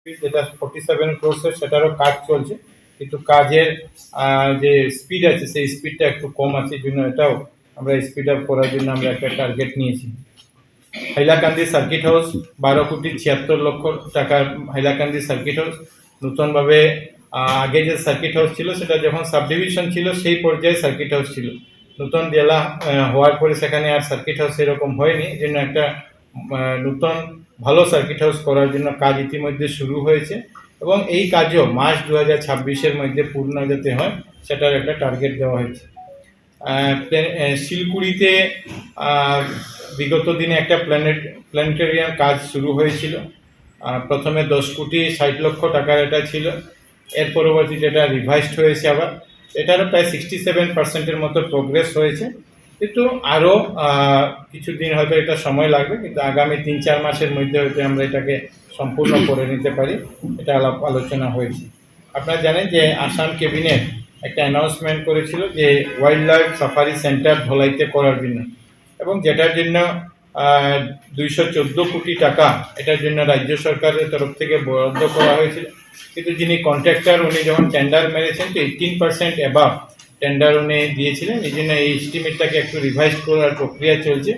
যেটা 47 ক্রোর্সের সেটারও কাজ চলছে, কিন্তু কাজের যে স্পিড আছে সেই স্পিডটা একটু কম আছে, এই জন্য এটাও আমরা স্পিড আপ করার জন্য আমরা একটা টার্গেট নিয়েছি। হাইলাকান্দি সার্কিট হাউস 12,76,00,000 টাকার হাইলাকান্দি সার্কিট হাউস নতুনভাবে, আগে যে সার্কিট হাউস ছিল সেটা যখন সাব ডিভিশন ছিল সেই পর্যায়ে সার্কিট হাউস ছিল, নতুন জেলা হওয়ার পরে সেখানে আর সার্কিট হাউস এরকম হয়নি, এই জন্য একটা নতুন ভালো সার্কিট হাউস করার জন্য কাজ ইতিমধ্যে শুরু হয়েছে এবং এই কাজও মার্চ 2026-এর মধ্যে পূর্ণ যাতে হয় সেটার একটা টার্গেট দেওয়া হয়েছে। শিলকুড়িতে বিগত দিনে একটা প্ল্যানেটেরিয়াম কাজ শুরু হয়েছিল, প্রথমে 10,60,00,000 টাকার এটা ছিল, এর পরবর্তীতে এটা রিভাইজড হয়েছে আবার, এটারও প্রায় 67% মতো প্রোগ্রেস হয়েছে, কিন্তু আরও কিছুদিন হয়তো এটা সময় লাগবে, কিন্তু আগামী 3-4 মাসের মধ্যে হয়তো আমরা এটাকে সম্পূর্ণ করে নিতে পারি, এটা আলোচনা হয়েছে। আপনারা জানেন যে আসাম ক্যাবিনেট একটা অ্যানাউন্সমেন্ট করেছিল যে ওয়াইল্ড লাইফ সাফারি সেন্টার ধলাইতে করার জন্য, এবং যেটার জন্য 214 কোটি টাকা এটার জন্য রাজ্য সরকারের তরফ থেকে বরাদ্দ করা হয়েছিল, কিন্তু যিনি কন্ট্রাক্টর উনি যখন টেন্ডার মেরেছেন তো 18% অ্যাবাভ টেন্ডার উনি দিয়েছিলেন, এই জন্য এই এস্টিমেটটাকে একটু রিভাইজ করার প্রক্রিয়া চলছে।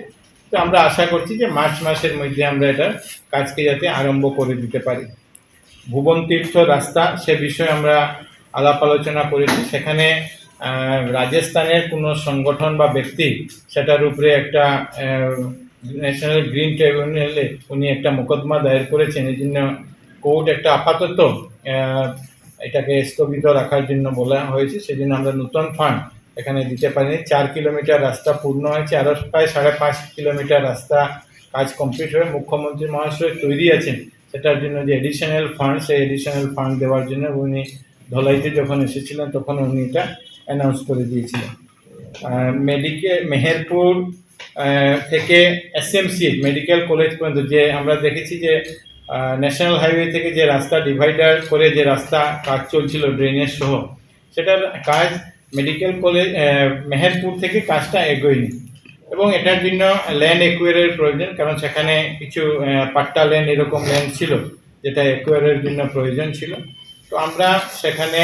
তো আমরা আশা করছি যে মার্চ মাসের মধ্যে আমরা এটার কাজকে যাতে আরম্ভ করে দিতে পারি। ভুবন তীর্থ রাস্তা সে বিষয়ে আমরা আলাপ আলোচনা করেছি, সেখানে রাজস্থানের কোনো সংগঠন বা ব্যক্তি সেটার উপরে একটা ন্যাশনাল গ্রিন ট্রাইব্যুনালে উনি একটা মোকদ্দমা দায়ের করেছেন, এই জন্য কোর্ট একটা আপাতত এটাকে স্থগিত রাখার জন্য বলা হয়েছে, সেই জন্য আমরা নতুন ফান্ড এখানে দিতে পারিনি। 4 কিলোমিটার রাস্তা পূর্ণ হয়েছে, আরও প্রায় 5.5 কিলোমিটার রাস্তা কাজ কমপ্লিট হয়ে মুখ্যমন্ত্রী মহাশয় তৈরি আছেন সেটার জন্য যে এডিশনাল ফান্ড, সেই এডিশনাল ফান্ড দেওয়ার জন্য উনি ধলাইতে যখন এসেছিলেন তখন উনি এটা অ্যানাউন্স করে দিয়েছিলেন। মেহেরপুর থেকে এসএমসিএইচ মেডিকেল কলেজ পর্যন্ত যে আমরা দেখেছি যে ন্যাশনাল হাইওয়ে থেকে যে রাস্তা ডিভাইডার করে যে রাস্তা কাজ চলছিল ড্রেনেজ সহ, সেটার কাজ মেডিকেল কলেজ মেহেরপুর থেকে কাজটা এগোয়নি, এবং এটার জন্য ল্যান্ড একুয়ারের প্রয়োজন, কারণ সেখানে কিছু পাট্টা ল্যান্ড এরকম ল্যান্ড ছিল যেটা একুয়ারের জন্য প্রয়োজন ছিল। তো আমরা সেখানে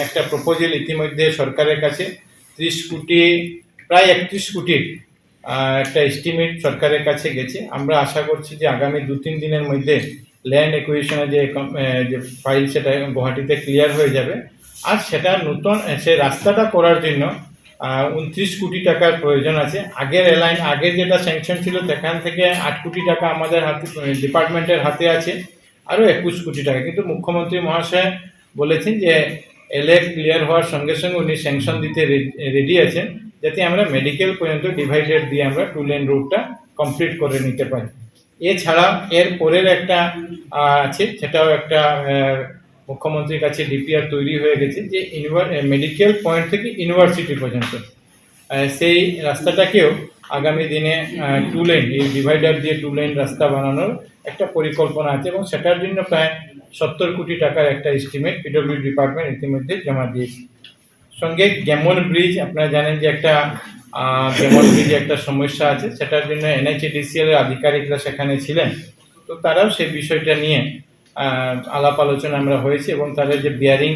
একটা প্রপোজাল ইতিমধ্যে সরকারের কাছে 30 কোটি প্রায় 31 কোটির একটা এস্টিমেট সরকারের কাছে গেছে। আমরা আশা করছি যে আগামী 2-3 দিনের মধ্যে ল্যান্ড একুইশনের যে ফাইল সেটা গুয়াহাটিতে ক্লিয়ার হয়ে যাবে, আর সেটা নতুন সে রাস্তাটা করার জন্য 29 কোটি টাকার প্রয়োজন আছে। আগের যেটা স্যাংশন ছিল সেখান থেকে 8 কোটি টাকা আমাদের হাতে ডিপার্টমেন্টের হাতে আছে, আরও 21 কোটি টাকা, কিন্তু মুখ্যমন্ত্রী মহাশয় বলেছেন যে এলএ ক্লিয়ার হওয়ার সঙ্গে সঙ্গে উনি স্যাংশন দিতে রেডি আছেন, যাতে আমরা মেডিকেল পর্যন্ত ডিভাইডার দিয়ে আমরা 2 লেন রোডটা কমপ্লিট করে নিতে পারি। এছাড়া এর পরের একটা আছে, সেটাও একটা মুখ্যমন্ত্রীর কাছে ডিপিআর তৈরি হয়ে গেছে, যে মেডিকেল পয়েন্ট থেকে ইউনিভার্সিটি পর্যন্ত সেই রাস্তাটাকেও আগামী দিনে 2 লেন এই ডিভাইডার দিয়ে 2 লেন রাস্তা বানানোর একটা পরিকল্পনা আছে, এবং সেটার জন্য প্রায় 70 কোটি টাকার একটা এস্টিমেট পিডব্লিউ ডিপার্টমেন্ট ইতিমধ্যে জমা দিয়েছে। সঙ্গে গেমন ব্রিজ, আপনারা জানেন যে একটা গেমন ব্রিজে একটা সমস্যা আছে, সেটার জন্য NHADCL এর আধিকারিকরা সেখানে ছিলেন, তো তারাও সেই বিষয়টা নিয়ে আলাপ আলোচনা আমরা হয়েছে, এবং তাদের যে বিয়ারিং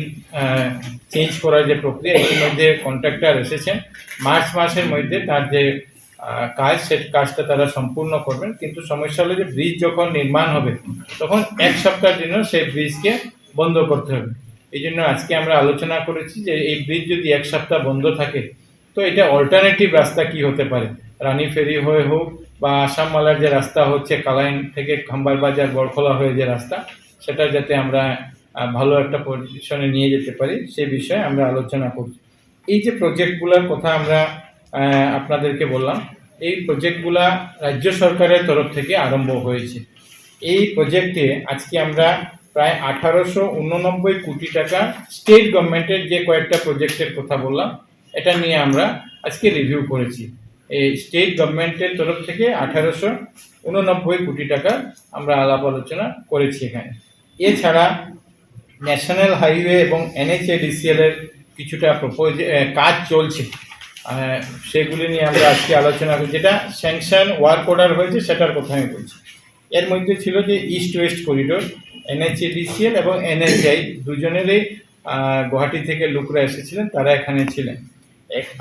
চেঞ্জ করার যে প্রক্রিয়া ইতিমধ্যে কন্ট্রাক্টর এসেছেন, মার্চ মাসের মধ্যে তার যে কাজ সে কাজটা তারা সম্পূর্ণ করবেন। কিন্তু সমস্যা হলো যে ব্রিজ যখন নির্মাণ হবে তখন 1 সপ্তাহের জন্য সেই ব্রিজকে বন্ধ করতে হবে, এই জন্য আজকে আমরা আলোচনা করেছি যে এই ব্রিজ যদি 1 সপ্তাহ বন্ধ থাকে তো এটা অল্টারনেটিভ রাস্তা কি হতে পারে, রানী ফেরি হয়ে হোক বা আসাম মালার যে রাস্তা হচ্ছে কালাইন থেকে খাম্বার বাজার বড়খোলা হয়ে যে রাস্তা, সেটা যাতে আমরা ভালো একটা পজিশনে নিয়ে যেতে পারি সেই বিষয়ে আমরা আলোচনা করছি। এই যে প্রজেক্টগুলোর কথা আমরা আপনাদেরকে বললাম, এই প্রজেক্টগুলা রাজ্য সরকারের তরফ থেকে আরম্ভ হয়েছে। এই প্রজেক্টে আজকে আমরা প্রায় 1889 কোটি টাকা স্টেট গভর্নমেন্টের যে কয়েকটা প্রজেক্টের কথা বললাম এটা নিয়ে আমরা আজকে রিভিউ করেছি। এই স্টেট গভর্নমেন্টের তরফ থেকে 1889 কোটি টাকা আমরা আলাপ আলোচনা করেছি এখানে। এছাড়া ন্যাশনাল হাইওয়ে এবং NHADCL এর কিছুটা কাজ চলছে, সেগুলি নিয়ে আমরা আজকে আলোচনা করি। যেটা স্যাংশন ওয়ার্ক অর্ডার হয়েছে সেটার কথা আমি বলছি। এর মধ্যে ছিল যে ইস্ট ওয়েস্ট করিডোর, NHADCL এবং NHI দুজনেরই গুয়াহাটি থেকে লোকরা এসেছিলেন, তারা এখানে ছিলেন।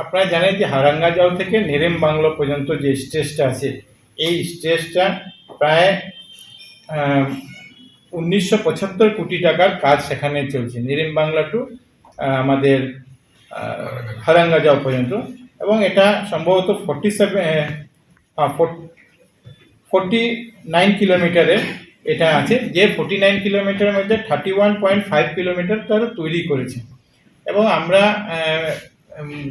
আপনারা জানেন যে হারাঙ্গাজাও থেকে নেরেম বাংলো পর্যন্ত যে স্টেজটা আছে, এই স্টেজটা প্রায় 1975 কোটি টাকার কাজ সেখানে চলছে, নেরেম বাংলা টু আমাদের হারাঙ্গাজাও পর্যন্ত। এবং এটা সম্ভবত 49 কিলোমিটারের এটা আছে, যে 49 কিলোমিটারের মধ্যে 31.5 কিলোমিটার তারা তৈরি করেছে। এবং আমরা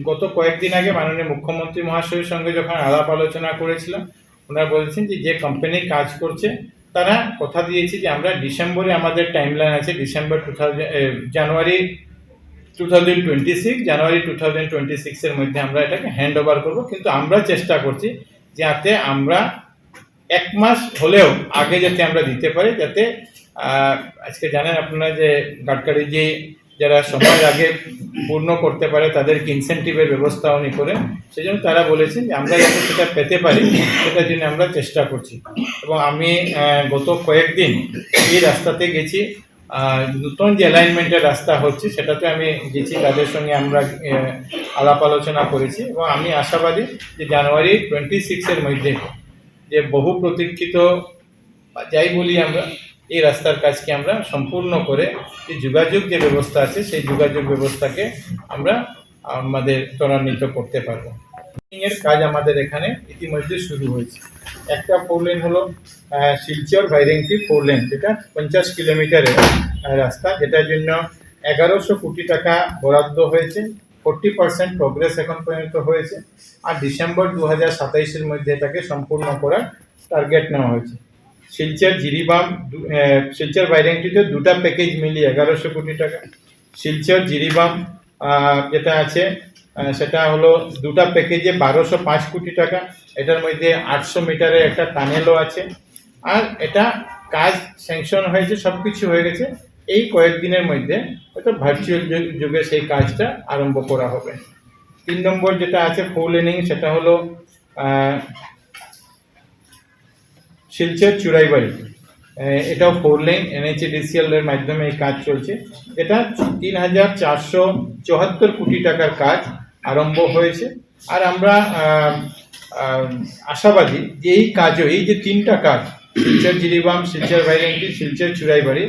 গত কয়েকদিন আগে মাননীয় মুখ্যমন্ত্রী মহাশয়ের সঙ্গে যখন আলাপ আলোচনা করেছিলাম, ওনারা বলেছেন যে কোম্পানি কাজ করছে তারা কথা দিয়েছে যে আমরা ডিসেম্বরে, আমাদের টাইমলাইন আছে ডিসেম্বর জানুয়ারি 2026 এর মধ্যে আমরা এটাকে হ্যান্ড ওভার করবো। কিন্তু আমরা চেষ্টা করছি যাতে আমরা 1 মাস হলেও আগে যাতে আমরা দিতে পারি, যাতে আজকে জানেন আপনারা যে গাডকারি যে যারা সময়ের আগে পূর্ণ করতে পারে তাদেরকে ইনসেন্টিভের ব্যবস্থা উনি করেন, সেই জন্য তারা বলেছেন যে আমরা যাতে সেটা পেতে পারি সেটার জন্য আমরা চেষ্টা করছি। এবং আমি গত কয়েকদিন এই রাস্তাতে গেছি, নতুন যে অ্যালাইনমেন্টের রাস্তা হচ্ছে সেটাতে আমি গেছি, তাদের সঙ্গে আমরা আলাপ আলোচনা করেছি। এবং আমি আশাবাদী যে জানুয়ারি 26 মধ্যে যে বহু প্রতীক্ষিত যাই বলি আমরা এই রাস্তার কাজকে আমরা সম্পূর্ণ করে যে যোগাযোগ যে ব্যবস্থা আছে সেই যোগাযোগ ব্যবস্থাকে আমরা আমাদের ত্বরান্বিত করতে পারবো। এর কাজ আমাদের এখানে ইতিমধ্যে শুরু হয়েছে। একটা 4 লেন হলো শিলচর ভাইরেংটি 4 লেন, যেটা 50 কিলোমিটারের রাস্তা, যেটার জন্য 1100 কোটি টাকা বরাদ্দ হয়েছে। 40% প্রোগ্রেস এখন পর্যন্ত হয়েছে, আর ডিসেম্বর 2027 মধ্যে এটাকে সম্পূর্ণ করার টার্গেট নেওয়া হয়েছে। শিলচর জিরিবাম, শিলচর ভাইরেংটিতে দুটা প্যাকেজ মিলিয়ে 1100 কোটি টাকা। শিলচর জিরিবাম যেটা আছে সেটা হলো দুটা প্যাকেজে 1205 কোটি টাকা। এটার মধ্যে 800 মিটারের একটা টানেলও আছে। আর এটা কাজ স্যাংশন হয়েছে, সব কিছু হয়ে গেছে। এই কয়েকদিনের মধ্যে হয়তো ভার্চুয়াল যুগে সেই কাজটা আরম্ভ করা হবে। 3 নম্বর যেটা আছে 4 লেনিং, সেটা হলো শিলচর চুরাইবাড়ি, এটাও 4 লেন NHADCL এর মাধ্যমে এই কাজ চলছে। এটা 3474 কোটি টাকার কাজ আরম্ভ হয়েছে। আর আমরা আশাবাদী যে এই কাজও, এই যে 3টা কাজ, শিলচর জিরিবাম, শিলচর ভাইরেংটি, শিলচর চুরাইবাড়ি,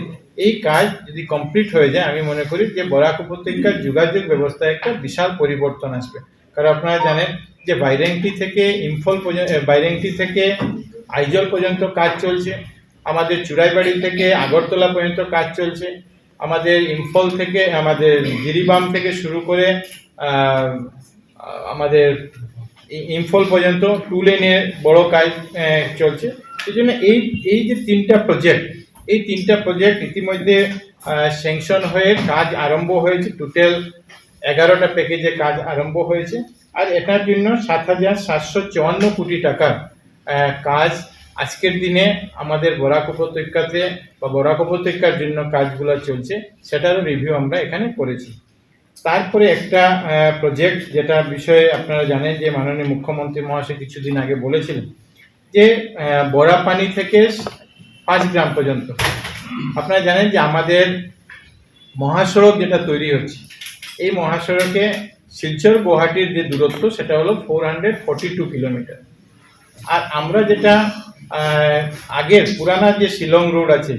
এই কাজ যদি কমপ্লিট হয়ে যায়, আমি মনে করি যে বরাক উপত্যকার যোগাযোগ ব্যবস্থায় একটা বিশাল পরিবর্তন আসবে। কারণ আপনারা জানেন যে বাইরেংটি থেকে ইম্ফল পর্যন্ত, বাইরেংটি থেকে আইজল পর্যন্ত কাজ চলছে, আমাদের চুরাইবাড়ি থেকে আগরতলা পর্যন্ত কাজ চলছে, আমাদের ইম্ফল থেকে, আমাদের জিরিবাম থেকে শুরু করে আমাদের ইম্ফল পর্যন্ত 2 লেনের বড় কাজ চলছে। সেই জন্য এই যে 3টা প্রজেক্ট, এই 3টা প্রজেক্ট ইতিমধ্যে স্যাংশন হয়ে কাজ আরম্ভ হয়েছে। টোটাল 11টা প্যাকেজে কাজ আরম্ভ হয়েছে। আর এটার জন্য 7754 কোটি টাকার কাজ আজকের দিনে আমাদের বরাক উপত্যকাতে বা বরাক উপত্যকার জন্য কাজগুলো চলছে, সেটারও রিভিউ আমরা এখানে করেছি। তারপরে একটা প্রজেক্ট যেটা বিষয়ে আপনারা জানেন যে মাননীয় মুখ্যমন্ত্রী মহাশয় কিছুদিন আগে বলেছিলেন যে বড়াপানি থেকে 5 গ্রাম পর্যন্ত। আপনারা জানেন যে আমাদের মহাসড়ক যেটা তৈরি হচ্ছে, এই মহাসড়কে শিলচর গুয়াহাটির যে দূরত্ব সেটা হলো 442 কিলোমিটার। আর আমরা যেটা আগের পুরানা যে শিলং রোড আছে,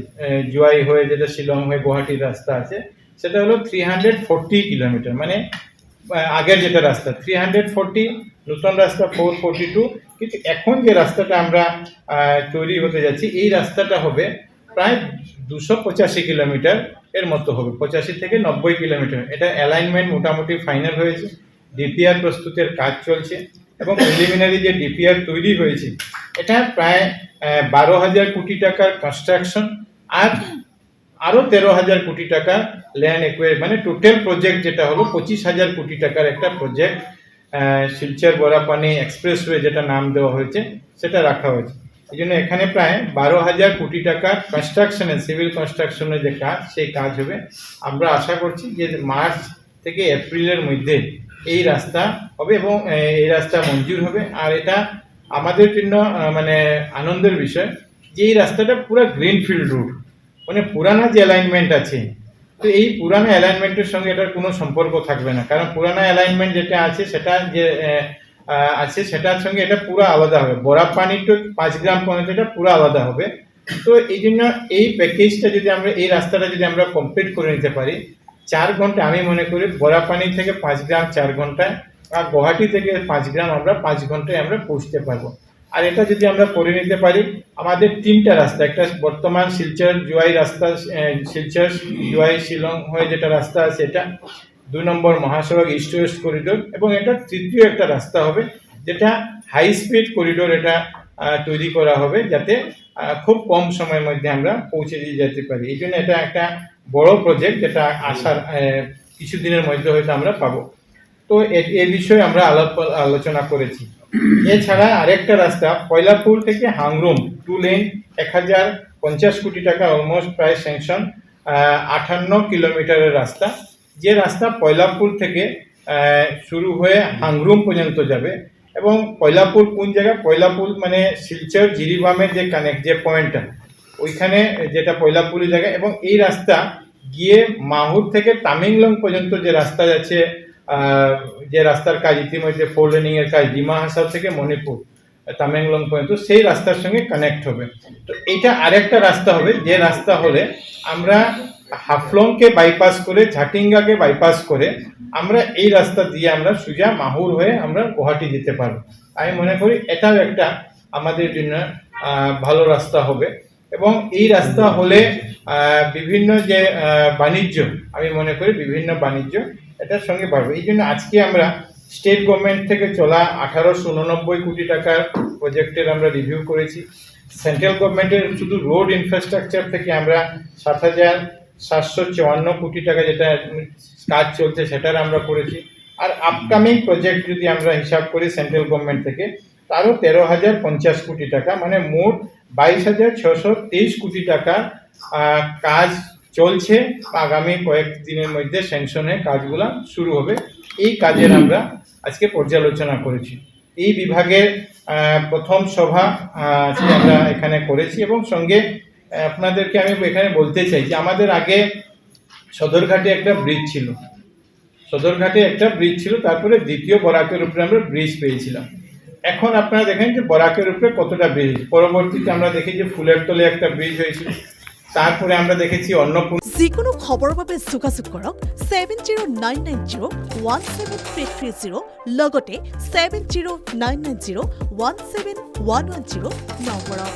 জুয়াই হয়ে যেটা শিলং হয়ে গুয়াহাটির রাস্তা আছে, সেটা হলো 340 কিলোমিটার। মানে আগের যেটা রাস্তা 340, নতুন রাস্তা 442। কিন্তু এখন যে রাস্তাটা আমরা তৈরি হতে যাচ্ছি, এই রাস্তাটা হবে প্রায় 285 কিলোমিটার এর মতো হবে, 85 থেকে 90 কিলোমিটার। এটা অ্যালাইনমেন্ট মোটামুটি ফাইনাল হয়েছে, ডিপিআর প্রস্তুতের কাজ চলছে এবং প্রিলিমিনারি যে ডিপিআর তৈরি হয়েছে এটা প্রায় 12,000 কোটি টাকার কনস্ট্রাকশন, আর আরও 13,000 কোটি টাকা ল্যান্ড একুয়ার, মানে টোটাল প্রজেক্ট যেটা হলো 25,000 কোটি টাকার একটা প্রজেক্ট। শিলচর বড়াপানি এক্সপ্রেসওয়ে যেটা নাম দেওয়া হয়েছে সেটা রাখা হয়েছে। এই জন্য এখানে প্রায় 12,000 কোটি টাকার কনস্ট্রাকশনের, সিভিল কনস্ট্রাকশনের যে কাজ, সেই কাজ হবে। আমরা আশা করছি যে মার্চ থেকে এপ্রিলের মধ্যে এই রাস্তা হবে এবং এই রাস্তা মঞ্জুর হবে। আর এটা আমাদের জন্য মানে আনন্দের বিষয় যে এই রাস্তাটা পুরো গ্রিনফিল্ড রুট, মানে পুরানা যে অ্যালাইনমেন্ট আছে, তো এই পুরানো অ্যালাইনমেন্টের সঙ্গে এটার কোনো সম্পর্ক থাকবে না, কারণ পুরানো অ্যালাইনমেন্ট যেটা আছে সেটা যে আছে সেটার সঙ্গে এটা পুরো আলাদা হবে। বরাক পানি টু 5 গ্রাম পর্যন্ত এটা পুরো আলাদা হবে। তো এই জন্য এই প্যাকেজটা যদি আমরা, এই রাস্তাটা যদি আমরা কমপ্লিট করে নিতে পারি 4 ঘন্টা, আমি মনে করি বরাপানি থেকে 5 গ্রাম 4 ঘন্টায়, আর গুয়াহাটি থেকে 5 গ্রাম আমরা 5 ঘন্টায় আমরা পৌঁছতে পারবো। আর এটা যদি আমরা করে নিতে পারি, আমাদের 3টা রাস্তা, একটা বর্তমান শিলচর জুয়াই রাস্তা, শিলচর জুয়াই শিলং হয়ে যেটা রাস্তা আছে এটা, 2 নম্বর মহাসড়ক ইস্ট ওয়েস্ট করিডোর, এবং এটা তৃতীয় একটা রাস্তা হবে যেটা হাই স্পিড করিডোর, এটা তৈরি করা হবে যাতে খুব কম সময়ের মধ্যে আমরা পৌঁছে দিয়ে যেতে পারি। এই জন্য এটা একটা বড় প্রজেক্ট যেটা আসার কিছুদিনের মধ্যে হয়তো আমরা পাবো। তো এ বিষয়ে আমরা আলোচনা করেছি। এছাড়া আরেকটা রাস্তা পয়লাপুর থেকে হাংরুম 2 লেন 1050 কোটি টাকা অলমোস্ট প্রায় স্যাংশন, 58 কিলোমিটারের রাস্তা, যে রাস্তা পয়লাপুর থেকে শুরু হয়ে হাংরুম পর্যন্ত যাবে। এবং পয়লাপুর কোন জায়গা, পয়লাপুর মানে শিলচর জিরিবামের যে কানেক্ট যে পয়েন্টটা, ওইখানে যেটা পয়লাপুরি জায়গা, এবং এই রাস্তা গিয়ে মাহুর থেকে তামিংলং পর্যন্ত যে রাস্তা যাচ্ছে, যে রাস্তার কাজ ইতিমধ্যে 4 লেনিং এর কাজ ডিমা হাসাও থেকে মণিপুর তামেংলং পর্যন্ত, সেই রাস্তার সঙ্গে কানেক্ট হবে। তো এটা আরেকটা রাস্তা হবে, যে রাস্তা হলে আমরা হাফলংকে বাইপাস করে, ঝাটিঙ্গাকে বাইপাস করে আমরা এই রাস্তা দিয়ে আমরা সোজা মাহুর হয়ে আমরা গুয়াহাটি যেতে পারবো। আমি মনে করি এটাও একটা আমাদের জন্য ভালো রাস্তা হবে। এবং এই রাস্তা হলে বিভিন্ন যে বাণিজ্য, আমি মনে করি বিভিন্ন বাণিজ্য এটার সঙ্গে বাড়বে। এই জন্য আজকে আমরা স্টেট গভর্নমেন্ট থেকে চলা 1889 কোটি টাকার প্রজেক্টের আমরা রিভিউ করেছি। সেন্ট্রাল গভর্নমেন্টের শুধু রোড ইনফ্রাস্ট্রাকচার থেকে আমরা 7,754 কোটি টাকা যেটা কাজ চলছে সেটার আমরা করেছি। আর আপকামিং প্রজেক্ট যদি আমরা হিসাব করি সেন্ট্রাল গভর্নমেন্ট থেকে, তারও 13,050 কোটি টাকা, মানে মোট 22,623 কোটি টাকা কাজ চলছে। আগামী কয়েকদিনের মধ্যে স্যাংশনে কাজগুলো শুরু হবে। এই কাজের আমরা আজকে পর্যালোচনা করেছি। এই বিভাগের প্রথম সভা আজকে আমরা এখানে করেছি। এবং সঙ্গে আপনাদেরকে আমি এখানে বলতে চাই যে আমাদের আগে সদরঘাটে একটা ব্রিজ ছিল, তারপরে দ্বিতীয় বরাকের উপরে আমরা ব্রিজ পেয়েছিলাম। এখন আপনারা দেখেন যে বরাকের উপরে কতটা ব্রিজ, পরবর্তীতে আমরা দেখি যে ফুলের তলে একটা ব্রিজ হয়েছিল, তারপরে আমরা দেখেছি অন্নপূর্ণা। যিকোনো খবৰৰ বাবে যোগাযোগ কৰক 7099017330 লগতে 7099017110 নম্বৰত।